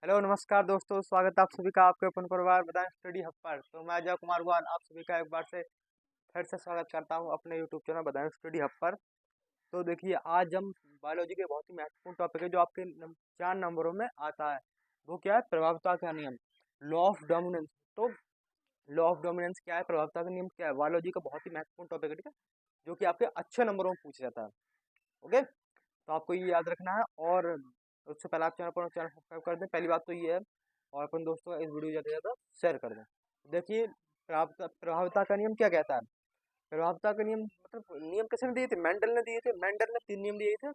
Hello नमस्कार दोस्तों, स्वागत है आप सभी का आपके अपन परिवार बदायूं स्टडी हब पर। तो मैं अजय कुमार गुहान आप सभी का एक बार से फिर से स्वागत करता हूं अपने YouTube channel Badaun study hub पर। तो देखिए, आज हम बायोलॉजी के बहुत ही महत्वपूर्ण टॉपिक है जो आपके 4 नंबरों में आता है। वो क्या है? प्रभावता का नियम, लॉ ऑफ डोमिनेंस। तो लॉ ऑफ डोमिनेंस क्या है, प्रभावता का नियम क्या है, बायोलॉजी का बहुत ही महत्वपूर्ण टॉपिक है, ठीक है, जो कि आपके अच्छे नंबरों में पूछा जाता है। ओके, तो आपको ये याद रखना है। और उससे पहले आप चैनल सब्सक्राइब कर दें, पहली बात तो ये है। और अपन दोस्तों को इस वीडियो ज़्यादा से ज़्यादा शेयर कर दें। देखिए, प्रभावता का नियम क्या कहता है। प्रभावता का नियम मतलब नियम किसने दिए थे? मेंडल ने दिए थे। मेंडल ने 3 नियम दिए थे: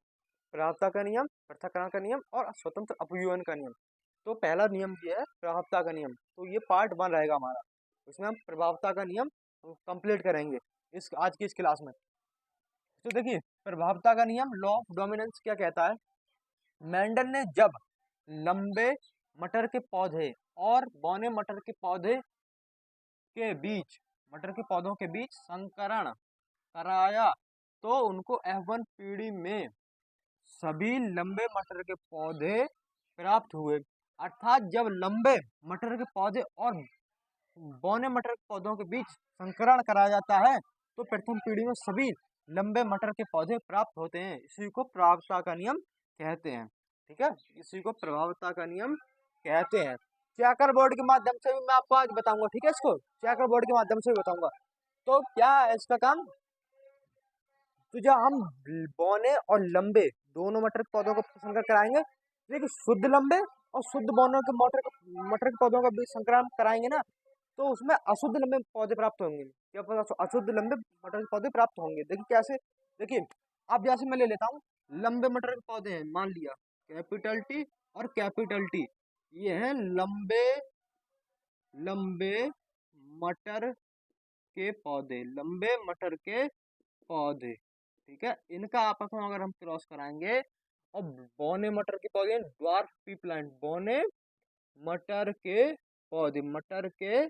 प्रभावता का नियम, पृथक्करण का नियम और स्वतंत्र अपव्यवन का नियम। तो पहला नियम ये है प्रभावता का नियम, तो ये पार्ट 1 रहेगा हमारा। उसमें हम प्रभावता का नियम कंप्लीट करेंगे इस आज की इस क्लास में। तो देखिए, प्रभावता का नियम, लॉ ऑफ डोमिनेंस क्या कहता है। मेंडल ने जब लंबे मटर के पौधे और बौने मटर के पौधे के बीच मटर के पौधों के बीच संकरण कराया, तो उनको F1 पीढ़ी में सभी लंबे मटर के पौधे प्राप्त हुए। अर्थात जब लंबे मटर के पौधे और बौने मटर के पौधों के बीच संकरण कराया जाता है, तो प्रथम पीढ़ी में सभी लंबे मटर के पौधे प्राप्त होते हैं। इसी को प्रभावता का नियम कहते हैं। ठीक है, इसी को प्रभावता का नियम कहते हैं। चेकर बोर्ड के माध्यम से भी मैं आपको आज बताऊंगा, ठीक है, इसको चेकर बोर्ड के माध्यम से भी बताऊंगा। तो क्या है इसका काम? तो जब हम बौने और लंबे दोनों मटर के पौधों को संकर कराएंगे, देखिए शुद्ध लंबे और शुद्ध बौनों के मटर के पौधों का बीच संकरण कराएंगे ना, तो उसमें अशुद्ध लंबे पौधे प्राप्त होंगे। क्या पता, अशुद्ध लंबे मटर के पौधे प्राप्त होंगे। देखिए कैसे, देखिए अब जैसे मैं ले लेता हूँ, लंबे मटर के पौधे हैं, मान लिया कैपिटल टी और कैपिटल टी, ये है लंबे लंबे मटर के पौधे, लंबे मटर के पौधे। ठीक है, इनका आपस में अगर हम क्रॉस कराएंगे, और बौने मटर के पौधे, ड्वार्फ पी प्लांट, बौने मटर के पौधे, मटर के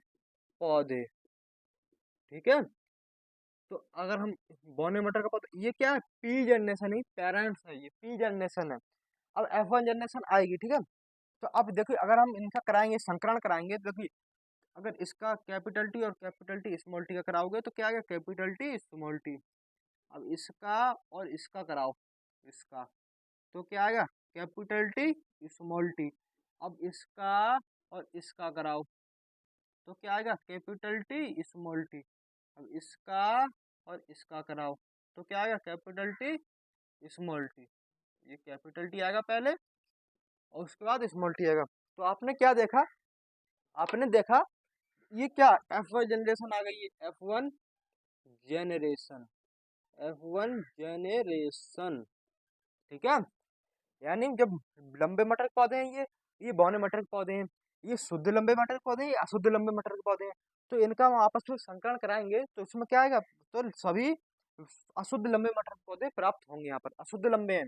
पौधे। ठीक है, तो अगर हम बौने मटर का पौधा, ये क्या है? पी जनरेशन ही पेरेंट्स है, ये पी जनरेशन है। अब F1 जनरेशन आएगी, ठीक है। तो अब देखिए, अगर हम इनका कराएंगे, संकरण कराएंगे, तो देखिए अगर इसका कैपिटल टी और कैपिटल टी स्मॉल टी का कराओगे तो क्या आएगा? Capital T small T. अब इसका और इसका कराओ, इसका, तो क्या आएगा? Capital T small T. अब इसका और इसका कराओ तो क्या आएगा? Capital T small T. अब इसका और इसका कराओ तो क्या आएगा? Capital T small T. ये कैपिटल टी आएगा पहले और उसके बाद स्मॉल टी आएगा। तो आपने क्या देखा? आपने देखा ये क्या F1 जनरेशन आ गई है, F1 जेनरेशन, F1 जेनरेशन। ठीक है, यानी जब लंबे मटर के पौधे हैं, ये बौने मटर के पौधे हैं, ये शुद्ध लंबे मटर के पौधे हैं, ये अशुद्ध लंबे मटर के पौधे हैं। तो इनका हम आपस में संकरण कराएंगे तो इसमें क्या आएगा? तो सभी अशुद्ध लंबे मटर के पौधे प्राप्त होंगे। यहाँ पर अशुद्ध लंबे हैं,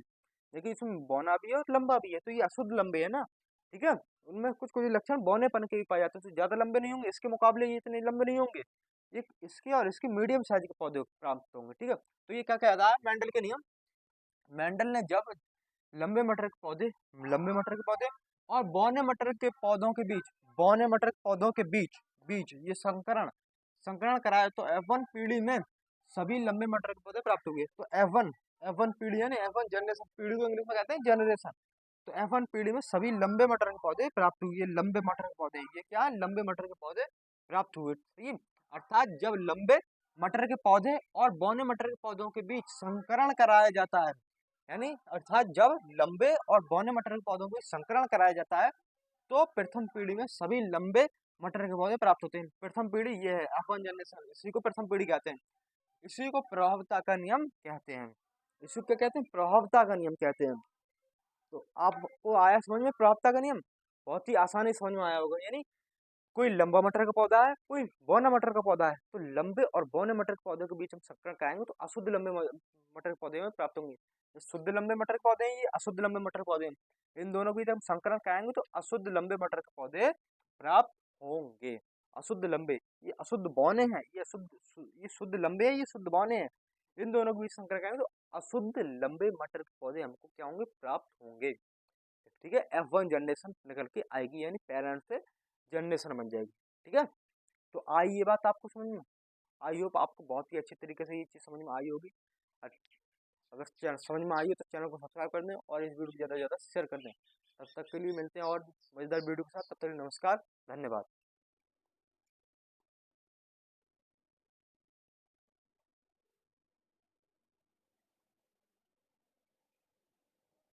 देखिए इसमें बौना भी है और लंबा भी है, तो ये अशुद्ध लंबे है ना। ठीक है, उनमें कुछ कुछ लक्षण बौनेपन के भी पाए जाते हैं, तो ज्यादा लंबे नहीं होंगे, इसके मुकाबले ये इतने लंबे नहीं होंगे। ये इसके और इसके मीडियम साइज के पौधे प्राप्त होंगे। ठीक है, तो ये क्या कहता है? मेंडल के नियम। मेंडल ने जब लंबे मटर के पौधे, लंबे मटर के पौधे और बौने मटर के पौधों के बीच, बौने मटर के पौधों के बीच बीच ये संकरण संकरण कराया, तो F1 पीढ़ी में सभी लंबे मटर के पौधे प्राप्त हुए। तो F1 पीढ़ी है ना, F1 जनरेशन, पीढ़ी को इंग्लिश में कहते हैं जनरेशन। तो F1 पीढ़ी में सभी लंबे मटर के पौधे प्राप्त हुए। लंबे मटर के पौधे, ये क्या है? लंबे मटर के पौधे प्राप्त हुए। सही, अर्थात जब लंबे मटर के पौधे और बौने मटर के पौधों के बीच संकरण कराया जाता है, यानी अर्थात जब लंबे और बौने मटर के पौधों में संकरण कराया जाता है, तो प्रथम पीढ़ी में सभी लंबे मटर के पौधे प्राप्त होते हैं। प्रथम पीढ़ी ये है F1 जनरेशन, इसी को प्रथम पीढ़ी कहते हैं। इसी को प्रभावता का नियम कहते हैं। इसी को क्या कहते हैं? प्रभावता का नियम कहते हैं। तो आपको आया समझ में प्रभावता का नियम? बहुत ही आसानी समझ में आया होगा। यानी कोई लंबा मटर का पौधा है, कोई बौना मटर का पौधा है, तो लंबे और बौने मटर के पौधे के बीच हम संकरण कराएंगे तो अशुद्ध लंबे मटर के पौधे में प्राप्त होंगे। जो शुद्ध लंबे मटर के पौधे हैं, ये अशुद्ध लंबे मटर के पौधे हैं, इन दोनों के बीच हम संकरण कराएंगे तो अशुद्ध लंबे मटर के पौधे प्राप्त होंगे। अशुद्ध लंबे, ये अशुद्ध बौने हैं, ये शुद्ध लंबे हैं, ये शुद्ध बौने हैं, इन दोनों के बीच संकरण कराएंगे तो अशुद्ध लंबे मटर के पौधे हमको क्या होंगे? प्राप्त होंगे। ठीक है, F1 जनरेशन निकल के आएगी, यानी पेरेंट्स से जनरेशन बन जाएगी। ठीक है, तो आई ये बात आपको समझ में। आई होप आपको बहुत ही अच्छे तरीके से ये चीज़ समझ में आई होगी। अगर चैनल समझ में आई हो तो चैनल को सब्सक्राइब कर दें और इस वीडियो को ज़्यादा से ज़्यादा शेयर कर दें। तब तक के लिए मिलते हैं और मज़ेदार वीडियो के साथ, तब तक के लिए नमस्कार, धन्यवाद।